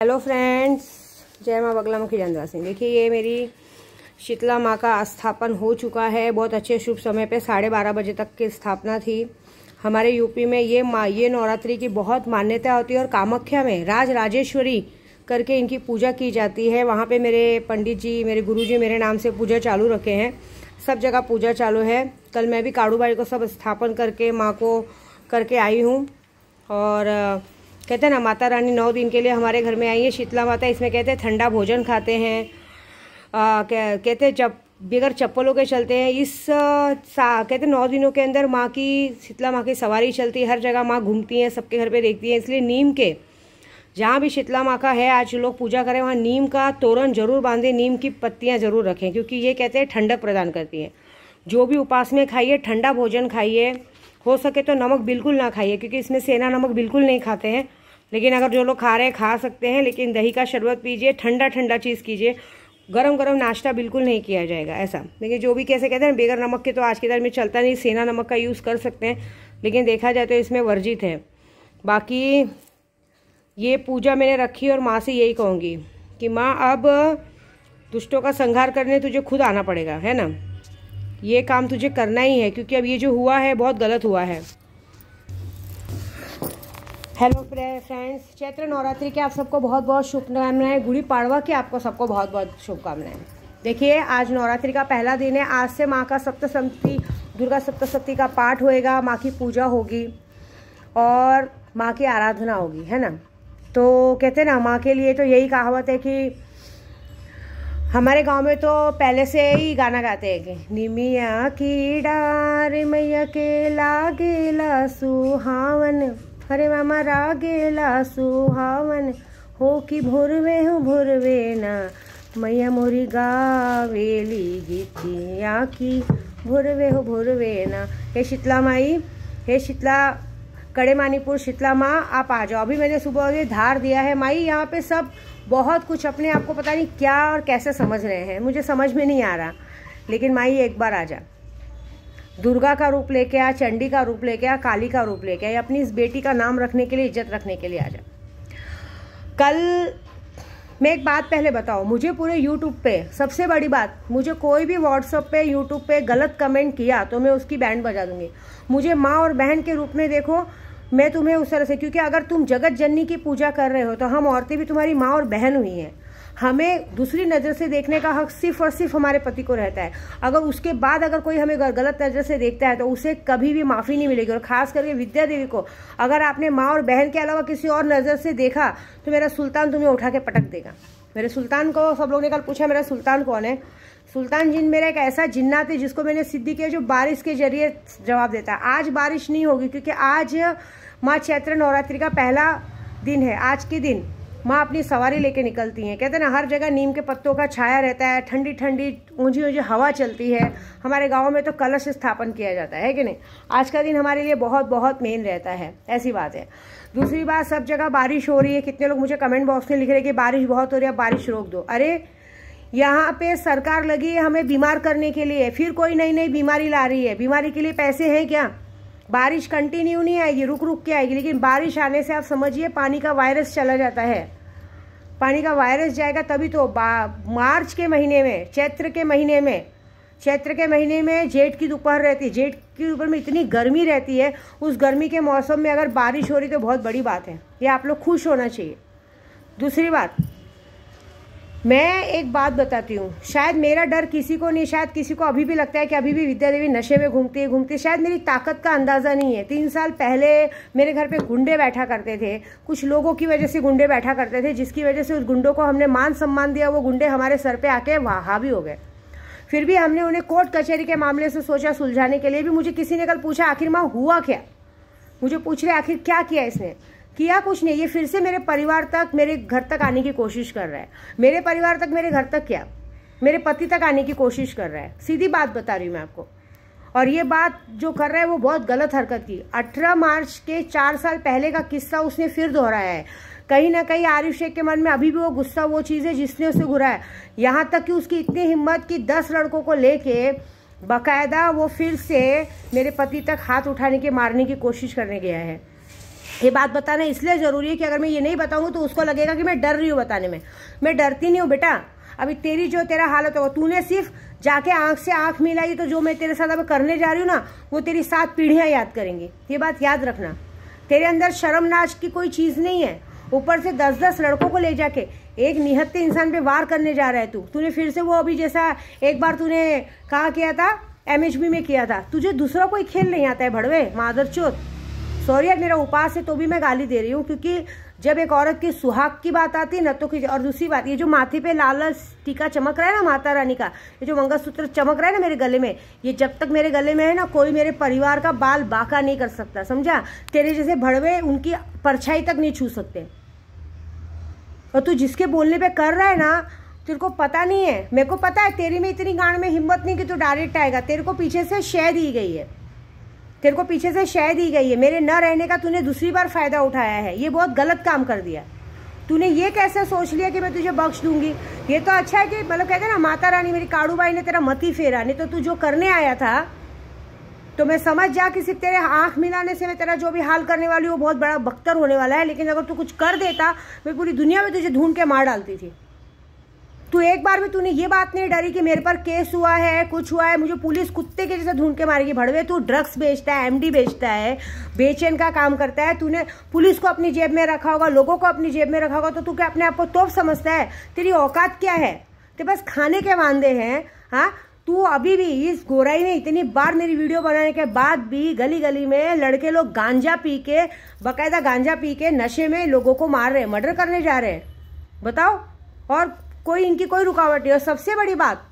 Hello friends, जय माँ बगलामुखी चंद्रा सिंह। देखिए, ये मेरी शीतला माँ का स्थापन हो चुका है। बहुत अच्छे शुभ समय पे 12:30 बजे तक की स्थापना थी। हमारे यूपी में ये नवरात्रि की बहुत मान्यता होती है और कामाख्या में राज राजेश्वरी करके इनकी पूजा की जाती है। वहाँ पे मेरे पंडित जी, मेरे गुरुजी मेरे नाम से पूजा चालू रखे हैं। सब जगह पूजा चालू है। कल मैं भी काड़ूबाड़ी को सब स्थापन करके माँ को करके आई हूँ। और कहते हैं ना, माता रानी 9 दिन के लिए हमारे घर में आई है शीतला माता। इसमें कहते हैं ठंडा भोजन खाते हैं। कहते हैं बगैर चप्पलों के चलते हैं। कहते हैं 9 दिनों के अंदर माँ की, शीतला माँ की सवारी चलती है। हर जगह माँ घूमती हैं, सबके घर पे देखती हैं। इसलिए नीम के जहाँ भी शीतला माँ का है आज लोग पूजा करें, वहाँ नीम का तोरण जरूर बांधें, नीम की पत्तियाँ जरूर रखें, क्योंकि ये कहते हैं ठंडक प्रदान करती है। जो भी उपास में खाइए, ठंडा भोजन खाइए। हो सके तो नमक बिल्कुल ना खाइए, क्योंकि इसमें सेना नमक बिल्कुल नहीं खाते हैं। लेकिन अगर जो लोग खा रहे हैं खा सकते हैं। लेकिन दही का शरबत पीजिए, ठंडा ठंडा चीज़ कीजिए। गरम गरम नाश्ता बिल्कुल नहीं किया जाएगा ऐसा। लेकिन जो भी कैसे कहते हैं बेगर नमक के तो आज के दौर में चलता नहीं। सेना नमक का यूज़ कर सकते हैं, लेकिन देखा जाए तो इसमें वर्जित है। बाकी ये पूजा मैंने रखी और माँ से यही कहूँगी कि माँ, अब दुष्टों का संहार करने तुझे खुद आना पड़ेगा, है ना। ये काम तुझे करना ही है, क्योंकि अब ये जो हुआ है बहुत गलत हुआ है। हेलो फ्रेंड्स, चैत्र नवरात्रि के आप सबको बहुत बहुत शुभकामनाएं। गुड़ी पाड़वा की आपको सबको बहुत बहुत शुभकामनाएं। देखिए, आज नवरात्रि का पहला दिन है। आज से माँ का सप्तशती, दुर्गा सप्तशती का पाठ होएगा। माँ की पूजा होगी और माँ की आराधना होगी, है ना। तो कहते हैं ना, माँ के लिए तो यही कहावत है कि हमारे गांव में तो पहले से ही गाना गाते हैं कि निमिया की डार मैया के लागेला सुहावन, हरे मामा रागेला सुहावन, हो कि भोरवे ना मैया मोरी गावेली गीतिया की भोरवे ना। हे शीतला माई, हे शीतला कड़े मानीपुर शीतला माँ, आप आ जाओ। अभी मैंने सुबह ये धार दिया है। माई, यहाँ पे सब बहुत कुछ अपने आप को पता नहीं क्या और कैसे समझ रहे हैं, मुझे समझ में नहीं आ रहा। लेकिन माई, एक बार आ जा। दुर्गा का रूप लेके आ, चंडी का रूप लेके आ, काली का रूप लेके आ। अपनी इस बेटी का नाम रखने के लिए, इज्जत रखने के लिए आ जा। कल मैं एक बात पहले बताओ, मुझे पूरे यूट्यूब पे सबसे बड़ी बात, मुझे कोई भी व्हाट्सएप पे, यूट्यूब पे गलत कमेंट किया तो मैं उसकी बैंड बजा दूंगी। मुझे माँ और बहन के रूप में देखो, मैं तुम्हें उस तरह से, क्योंकि अगर तुम जगत जननी की पूजा कर रहे हो तो हम औरतें भी तुम्हारी माँ और बहन हुई हैं। हमें दूसरी नज़र से देखने का हक सिर्फ और सिर्फ हमारे पति को रहता है। अगर उसके बाद अगर कोई हमें गलत नज़र से देखता है तो उसे कभी भी माफ़ी नहीं मिलेगी। और खास करके विद्या देवी को अगर आपने माँ और बहन के अलावा किसी और नज़र से देखा तो मेरा सुल्तान तुम्हें उठा के पटक देगा। मेरे सुल्तान को सब लोगों ने कल पूछा, मेरा सुल्तान कौन है। सुल्तान जिन मेरा एक ऐसा जिन्नात है जिसको मैंने सिद्धि किया, जो बारिश के जरिए जवाब देता है। आज बारिश नहीं होगी, क्योंकि आज माँ चैत्र नवरात्रि का पहला दिन है। आज के दिन माँ अपनी सवारी लेके निकलती हैं। कहते हैं ना, हर जगह नीम के पत्तों का छाया रहता है, ठंडी ठंडी ऊंची ऊंची हवा चलती है। हमारे गांव में तो कलश स्थापन किया जाता है कि नहीं। आज का दिन हमारे लिए बहुत बहुत मेन रहता है, ऐसी बात है। दूसरी बात, सब जगह बारिश हो रही है। कितने लोग मुझे कमेंट बॉक्स में लिख रहे हैं कि बारिश बहुत हो रही है, बारिश रोक दो। अरे, यहाँ पे सरकार लगी है हमें बीमार करने के लिए, फिर कोई नई नई बीमारी ला रही है। बीमारी के लिए पैसे हैं क्या? बारिश कंटिन्यू नहीं आएगी, रुक रुक के आएगी। लेकिन बारिश आने से आप समझिए पानी का वायरस चला जाता है। पानी का वायरस जाएगा तभी तो मार्च के महीने में, चैत्र के महीने में जेठ की दोपहर रहती है। जेठ की दोपहर में इतनी गर्मी रहती है। उस गर्मी के मौसम में अगर बारिश हो रही तो बहुत बड़ी बात है। ये आप लोग खुश होना चाहिए। दूसरी बात, मैं एक बात बताती हूँ, शायद मेरा डर किसी को नहीं, शायद किसी को अभी भी लगता है कि अभी भी विद्या देवी नशे में घूमती। शायद मेरी ताकत का अंदाज़ा नहीं है। 3 साल पहले मेरे घर पे गुंडे बैठा करते थे। कुछ लोगों की वजह से गुंडे बैठा करते थे, जिसकी वजह से उस गुंडों को हमने मान सम्मान दिया। वो गुंडे हमारे सर पे आके हावी हो गए। फिर भी हमने उन्हें कोर्ट कचहरी के मामले से सोचा सुलझाने के लिए भी। मुझे किसी ने कल पूछा, आखिर माँ हुआ क्या? मुझे पूछ रहे आखिर क्या किया इसने। किया कुछ नहीं, ये फिर से मेरे परिवार तक, मेरे घर तक आने की कोशिश कर रहा है। मेरे परिवार तक, मेरे घर तक क्या, मेरे पति तक आने की कोशिश कर रहा है। सीधी बात बता रही हूँ मैं आपको। और ये बात जो कर रहा है वो बहुत गलत हरकत की। 18 मार्च के 4 साल पहले का किस्सा उसने फिर दोहराया है। कहीं ना कहीं आरिफ शेख के मन में अभी भी वो गुस्सा, वो चीज़ है जिसने उसे घुराया। यहाँ तक कि उसकी इतनी हिम्मत कि 10 लड़कों को लेके बाकायदा वो फिर से मेरे पति तक हाथ उठाने के, मारने की कोशिश करने गया है। ये बात बताना इसलिए ज़रूरी है कि अगर मैं ये नहीं बताऊंगी तो उसको लगेगा कि मैं डर रही हूँ बताने में। मैं डरती नहीं हूँ बेटा। अभी तेरी जो तेरा हालत होगा, तूने सिर्फ जाके आंख से आंख मिलाई तो जो मैं तेरे साथ अब करने जा रही हूँ ना, वो तेरी 7 पीढ़ियाँ याद करेंगी। ये बात याद रखना। तेरे अंदर शर्म नाच की कोई चीज़ नहीं है। ऊपर से 10-10 लड़कों को ले जाके एक निहत्थे इंसान पे वार करने जा रहा है तू। तूने फिर से वो अभी जैसा एक बार तूने कहा किया था, MHB में किया था। तुझे दूसरा कोई खेल नहीं आता है भड़वे मादरचोद। सॉरी यार, मेरा उपास है तो भी मैं गाली दे रही हूँ, क्योंकि जब एक औरत की सुहाग की बात आती है ना तो और दूसरी बात, ये जो माथे पे लाल लाल टीका चमक रहा है ना माता रानी का, ये जो मंगलसूत्र चमक रहा है ना मेरे गले में, ये जब तक मेरे गले में है ना, कोई मेरे परिवार का बाल बाका नहीं कर सकता, समझा। तेरे जैसे भड़वे उनकी परछाई तक नहीं छू सकते। और तू जिसके बोलने पे कर रहा है ना, तेरे को पता नहीं है, मेरे को पता है तेरी में इतनी गांड में हिम्मत नहीं कि तू डायरेक्ट आएगा। तेरे को पीछे से शय दी गई है, तेरे को पीछे से शय दी गई है। मेरे न रहने का तूने दूसरी बार फायदा उठाया है। ये बहुत गलत काम कर दिया तूने। ये कैसे सोच लिया कि मैं तुझे बख्श दूंगी। ये तो अच्छा है कि मतलब कहते हैं ना, माता रानी मेरी काड़ूबाई ने तेरा मती फेरा। नहीं तो तू जो करने आया था तो मैं समझ जा कि सिर्फ तेरे आंख मिलाने से मैं तेरा जो भी हाल करने वाली हूँ, वो बहुत बड़ा बख्तर होने वाला है। लेकिन अगर तू कुछ कर देता, मैं पूरी दुनिया में तुझे ढूंढ के मार डालती थी। तू एक बार भी तूने ये बात नहीं डरी कि मेरे पर केस हुआ है, कुछ हुआ है, मुझे पुलिस कुत्ते के जैसे ढूंढ के मारेगी। भड़वे तू ड्रग्स बेचता है, MD बेचता है, बेचैन का काम करता है। तूने पुलिस को अपनी जेब में रखा होगा, लोगों को अपनी जेब में रखा होगा, तो तू क्या अपने आप को तोप समझता है? तेरी औकात क्या है? तेरे बस खाने के वांदे हैं। हाँ, तू अभी भी इस गोराई में इतनी बार मेरी वीडियो बनाने के बाद भी गली गली में लड़के लोग गांजा पी के, बाकायदा गांजा पी के नशे में लोगों को मार रहे हैं, मर्डर करने जा रहे हैं। बताओ, और कोई इनकी कोई रुकावट नहीं। और सबसे बड़ी बात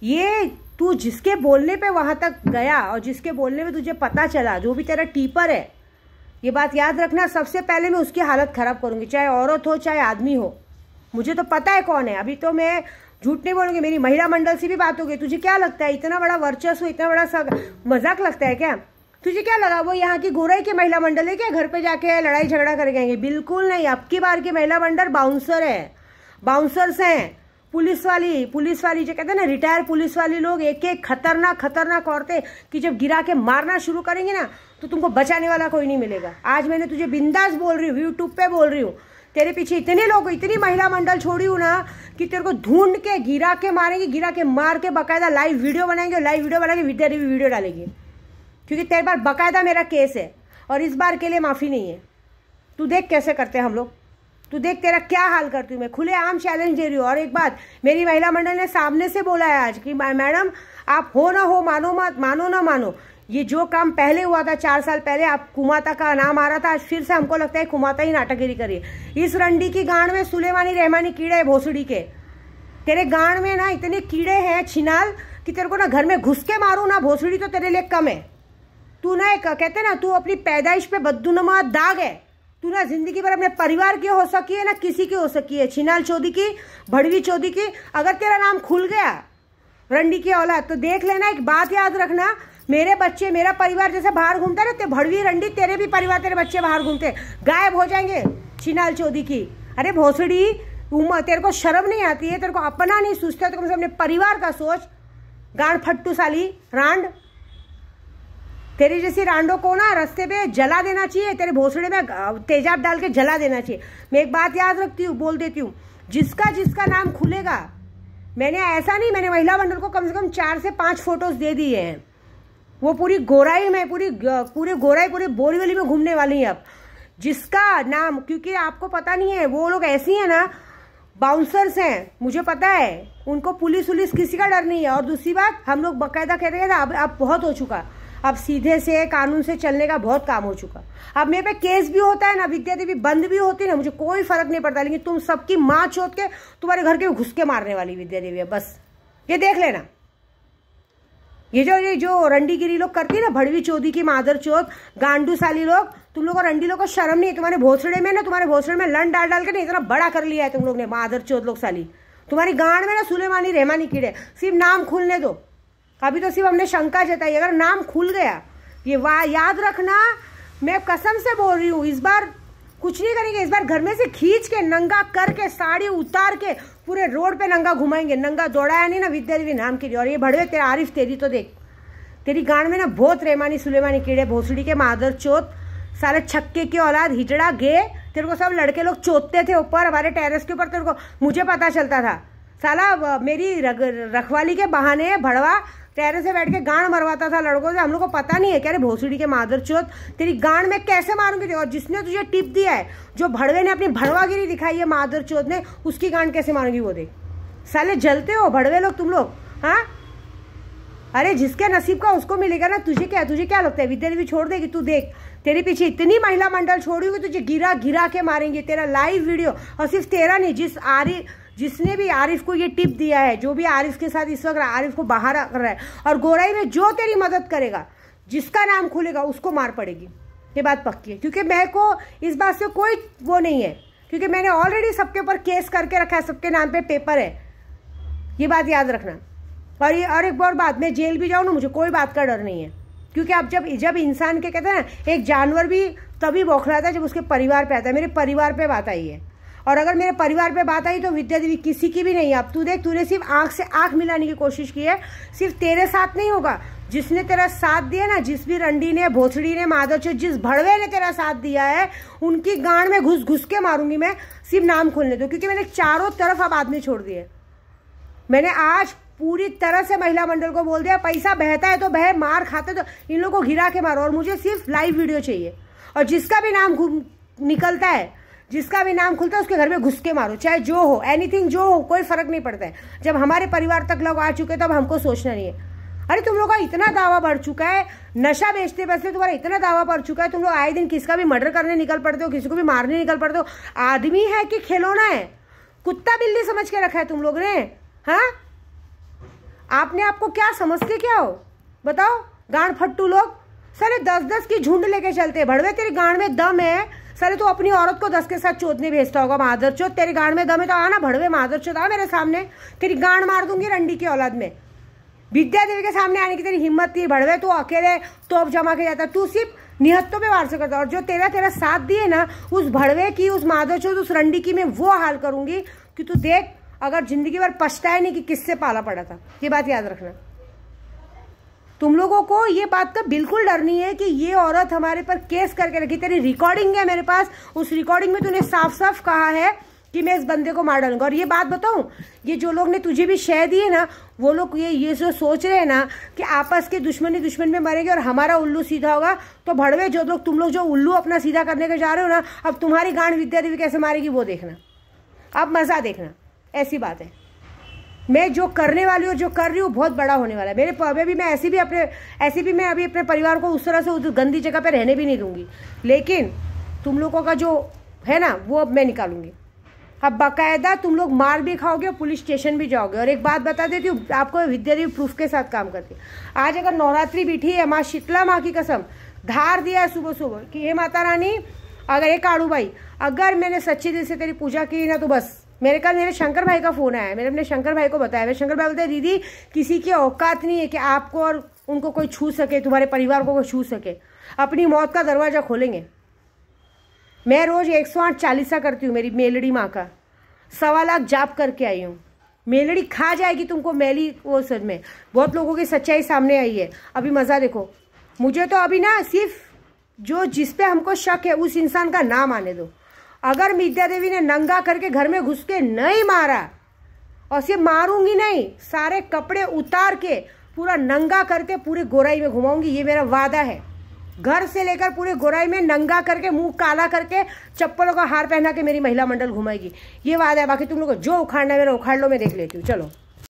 ये, तू जिसके बोलने पे वहां तक गया और जिसके बोलने में तुझे पता चला, जो भी तेरा टीपर है, ये बात याद रखना, सबसे पहले मैं उसकी हालत खराब करूंगी, चाहे औरत हो चाहे आदमी हो। मुझे तो पता है कौन है। अभी तो मैं झूठ नहीं बोलूंगी। मेरी महिला मंडल से भी बात हो गई। तुझे क्या लगता है इतना बड़ा वर्चस्व, इतना बड़ा मजाक लगता है क्या? तुझे क्या लगा वो यहाँ की गोराई की महिला मंडल है क्या? घर पे जाके लड़ाई झगड़ा कर गएंगे? बिल्कुल नहीं। अब की बार की महिला मंडल बाउंसर है, बाउंसर्स हैं। पुलिस वाली जो कहते हैं ना, रिटायर पुलिस वाली लोग, एक एक खतरनाक औरतें कि जब गिरा के मारना शुरू करेंगे ना, तो तुमको बचाने वाला कोई नहीं मिलेगा। आज मैंने तुझे बिंदास बोल रही हूँ, यूट्यूब पे बोल रही हूँ, तेरे पीछे इतने लोग, इतनी महिला मंडल छोड़ी हूँ ना कि तेरे को ढूंढ के गिरा के मारेंगे, गिरा के मार के बकायदा लाइव वीडियो बनाएंगे, लाइव वीडियो बना के विद्या देवी वीडियो डालेगी। क्योंकि तेरे बार बकायदा मेरा केस है और इस बार के लिए माफी नहीं है। तू देख कैसे करते हैं हम लोग, तू देख तेरा क्या हाल करती हूँ मैं। खुलेआम चैलेंज दे रही हूँ। और एक बात, मेरी महिला मंडल ने सामने से बोला है आज कि मैडम आप हो ना हो, मानो मत, मानो ना मानो, ये जो काम पहले हुआ था 4 साल पहले, आप कुमाता का नाम आ रहा था, आज फिर से हमको लगता है कुमाता ही नाटकगिरी करिए। इस रंडी की गांड में सुलेमानी रहमानी कीड़े है भोसड़ी के। तेरे गांड में ना इतने कीड़े हैं छिनाल कि तेरे को ना घर में घुस के मारू ना, भोसड़ी तो तेरे लिए कम है। तू ना कहते ना, तू अपनी पैदाइश पे बददुनमा दाग है। तू ना जिंदगी भर अपने परिवार की हो सकी है ना किसी की हो सकी है, छिनाल चौधरी की, भड़वी चौधरी की। अगर तेरा नाम खुल गया रंडी की औलाद, तो देख लेना, एक बात याद रखना, मेरे बच्चे, मेरा परिवार जैसे बाहर घूमता है ना, भड़वी रंडी तेरे भी परिवार, तेरे बच्चे बाहर घूमते, गायब हो जाएंगे छिनाल चौधरी की। अरे भोसड़ी, तेरे को शर्म नहीं आती है? तेरे को अपना नहीं सोचता तो कम से कम अपने परिवार का सोच। गांड फट्टू साली रांड, तेरी जैसी रांडो को ना रास्ते पे जला देना चाहिए, तेरे भोसड़े में तेजाब डाल के जला देना चाहिए। मैं एक बात याद रखती हूँ, बोल देती हूँ, जिसका नाम खुलेगा, मैंने ऐसा नहीं, मैंने महिला मंडल को कम से कम 4 से 5 फोटोज दे दिए हैं। वो पूरी गोराई में, पूरी गोराई पूरे बोरीवली में घूमने वाली है अब। जिसका नाम, क्योंकि आपको पता नहीं है, वो लोग ऐसी है ना, बाउंसर्स हैं, मुझे पता है, उनको पुलिस किसी का डर नहीं है। और दूसरी बात, हम लोग बाकायदा कह रहे थे, अब बहुत हो चुका, अब सीधे से कानून से चलने का बहुत काम हो चुका। अब मेरे पे केस भी होता है ना, विद्या देवी बंद भी होती है ना, मुझे कोई फर्क नहीं पड़ता। लेकिन तुम सबकी माँ चोद के तुम्हारे घर के घुस के मारने वाली विद्या देवी है, बस ये देख लेना। ये जो रंडीगिरी लोग करती है ना, भड़वी चौधरी की मादर चौथ, गांडू साली लोग, तुम लोग रंडी लोग को शर्म नहीं है? तुम्हारे भोसड़े में ना, तुम्हारे भोसड़े में लन डाल के नहीं इतना बड़ा कर लिया है तुम लोग ने, मादर चौथ लोग साली। तुम्हारी गांड में ना सुलेमानी रहमानी कीड़े। सिर्फ नाम खुलने दो, अभी तो सिर्फ हमने शंका जताई, अगर नाम खुल गया, ये याद रखना, मैं कसम से बोल रही हूँ, इस बार कुछ नहीं करेंगे। इस बार घर में से खींच के नंगा करके, साड़ी उतार के पूरे रोड पे नंगा घुमाएंगे। नंगा दौड़ाया नहीं ना विद्या देवी नाम की। और ये भड़वे तेरा आरिफ, तेरी तो देख, तेरी गांड में ना बहुत रहमानी सुलेमानी कीड़े, भोसड़ी के मादर चोत साले छक्के की औलाद, हिजड़ा गे। तेरे को सब लड़के लोग चोतते थे ऊपर हमारे टेरेस के ऊपर, तेरे को मुझे पता चलता था। साला मेरी रखवाली के बहाने भड़वा टेरेस से बैठ के गांड मरवाता था लड़कों से। हम लोग को पता नहीं है क्या रे भोसड़ी के मादरचोद, तेरी गांड में कैसे मारूंगी। और जिसने तुझे टिप दिया है, जो भड़वे ने अपनी भड़वागिरी दिखाई है मादरचोद ने, उसकी गांड कैसे मारूंगी वो देख। साले जलते हो भड़वे लोग तुम लोग। हाँ, अरे जिसके नसीब का उसको मिलेगा ना। तुझे क्या लगता है विद्या देवी छोड़ देगी? तू देख, तेरे पीछे इतनी महिला मंडल छोड़ी हुई, तुझे गिरा गिरा के मारेंगे। तेरा लाइव वीडियो, और सिर्फ तेरा नहीं, जिसने भी आरिफ को ये टिप दिया है, जो भी आरिफ के साथ इस वक्त आरिफ को बाहर कर रहा है, और गोराई में जो तेरी मदद करेगा, जिसका नाम खुलेगा उसको मार पड़ेगी। ये बात पक्की है, क्योंकि मेरे को इस बात से कोई वो नहीं है, क्योंकि मैंने ऑलरेडी सबके ऊपर केस करके रखा है, सबके नाम पे पेपर है। ये बात याद रखना। और एक और बात, मैं जेल भी जाऊँ ना, मुझे कोई बात का डर नहीं है, क्योंकि अब जब इंसान के कहते हैं ना, एक जानवर भी तभी बौखलाता है जब उसके परिवार पे आता है। मेरे परिवार पे बात आई है, और अगर मेरे परिवार पे बात आई तो विद्या देवी किसी की भी नहीं है। अब तू देख, तूने सिर्फ आंख से आंख मिलाने की कोशिश की है। सिर्फ तेरे साथ नहीं होगा, जिसने तेरा साथ दिया ना, जिस भी रंडी ने, भोसड़ी ने, माधवचोद, जिस भड़वे ने तेरा साथ दिया है, उनकी गांड में घुस घुस के मारूंगी मैं। सिर्फ नाम खोलने दो, क्योंकि मैंने चारों तरफ अब आदमी छोड़ दिए। मैंने आज पूरी तरह से महिला मंडल को बोल दिया, पैसा बहता है तो बह, मार खाते तो इन लोगों को घिरा के मारो। और मुझे सिर्फ लाइव वीडियो चाहिए, और जिसका भी नाम निकलता है, जिसका भी नाम खुलता है, उसके घर में घुस के मारो, चाहे जो हो, एनीथिंग जो हो, कोई फर्क नहीं पड़ता है। जब हमारे परिवार तक लोग आ चुके हैं, तब हमको सोचना नहीं है। अरे तुम लोग का इतना दावा बढ़ चुका है, नशा बेचते बेचते तुम्हारा इतना दावा बढ़ चुका है, तुम लोग आए दिन किसका भी मर्डर करने निकल पड़ते हो, किसी को भी मारने निकल पड़ते हो। आदमी है कि खिलौना है? कुत्ता बिल्ली समझ के रखा है तुम लोग ने। हाँ, आपने आपको क्या समझते क्या हो बताओ? गांड फट्टू लोग सारे 10-10 की झुंड लेके चलते हैं। भड़वे तेरी गांड में दम है साले, तो अपनी औरत को 10 के साथ चोदने भेजता होगा। मादरचोद, तेरी गांड में दम है तो आना भड़वे मादरचोद, आ मेरे सामने, तेरी गांड मार दूंगी रंडी की औलाद में। विद्या देवी के सामने आने की तेरी हिम्मत थी भड़वे, तो अकेले तोप जमा के जाता। तू सिर्फ निहत्तों पे वार से करता, और जो तेरा साथ दिए ना, उस भड़वे की, उस मादरचोद, उस रंडी की मैं वो हाल करूंगी कि तू देख, अगर जिंदगी भर पछताए नहीं कि किससे पाला पड़ा था। ये बात याद रखना। तुम लोगों को ये बात का बिल्कुल डर नहीं है कि ये औरत हमारे पर केस करके रखी। तेरी रिकॉर्डिंग है मेरे पास, उस रिकॉर्डिंग में तूने साफ साफ कहा है कि मैं इस बंदे को मार डालूंगा। और ये बात बताऊं, ये जो लोग ने तुझे भी शय दी है ना, वो लोग ये जो सोच रहे हैं ना कि आपस के दुश्मन में मरेंगे और हमारा उल्लू सीधा होगा, तो भड़वे जो लोग, तुम लोग जो उल्लू अपना सीधा करने के जा रहे हो ना, अब तुम्हारी गांड विद्या देवी कैसे मारेगी वो देखना। अब मजा देखना, ऐसी बात है। मैं जो करने वाली हूँ, जो कर रही हूँ, बहुत बड़ा होने वाला है। मेरे पवे भी मैं ऐसी भी मैं अभी अपने परिवार को उस तरह से उस गंदी जगह पे रहने भी नहीं दूंगी। लेकिन तुम लोगों का जो है ना, वो अब मैं निकालूंगी। अब बाकायदा तुम लोग मार भी खाओगे और पुलिस स्टेशन भी जाओगे। और एक बात बता देती हूँ आपको, विद्या देवी प्रूफ के साथ काम करती है। आज अगर नवरात्रि बैठी है, माँ शीतला माँ की कसम धार दिया है सुबह सुबह कि हे माता रानी, अगर एक काड़ू भाई, अगर मैंने सच्चे दिल से तेरी पूजा की ना, तो बस मेरे शंकर भाई का फोन आया। मैंने अपने शंकर भाई को बताया। मेरे शंकर भाई बोलते हैं, दीदी किसी की औकात नहीं है कि आपको और उनको कोई छू सके, तुम्हारे परिवार को कोई छू सके। अपनी मौत का दरवाजा खोलेंगे। मैं रोज 108 चालीसा करती हूँ, मेरी मेलड़ी माँ का 1.25 लाख जाप करके आई हूँ। मेलड़ी खा जाएगी तुमको मैली। वो सच में बहुत लोगों की सच्चाई सामने आई है। अभी मजा देखो। मुझे तो अभी ना सिर्फ जिस पे हमको शक है उस इंसान का नाम आने दो। अगर विद्या देवी ने नंगा करके घर में घुस के नहीं मारा, और सिर्फ मारूंगी नहीं, सारे कपड़े उतार के पूरा नंगा करके पूरे गोराई में घुमाऊंगी। ये मेरा वादा है। घर से लेकर पूरे गोराई में नंगा करके, मुंह काला करके, चप्पलों का हार पहना के मेरी महिला मंडल घुमाएगी। ये वादा है। बाकी तुम लोग को जो उखाड़ना है मेरा उखाड़ लो, मैं देख लेती हूँ। चलो।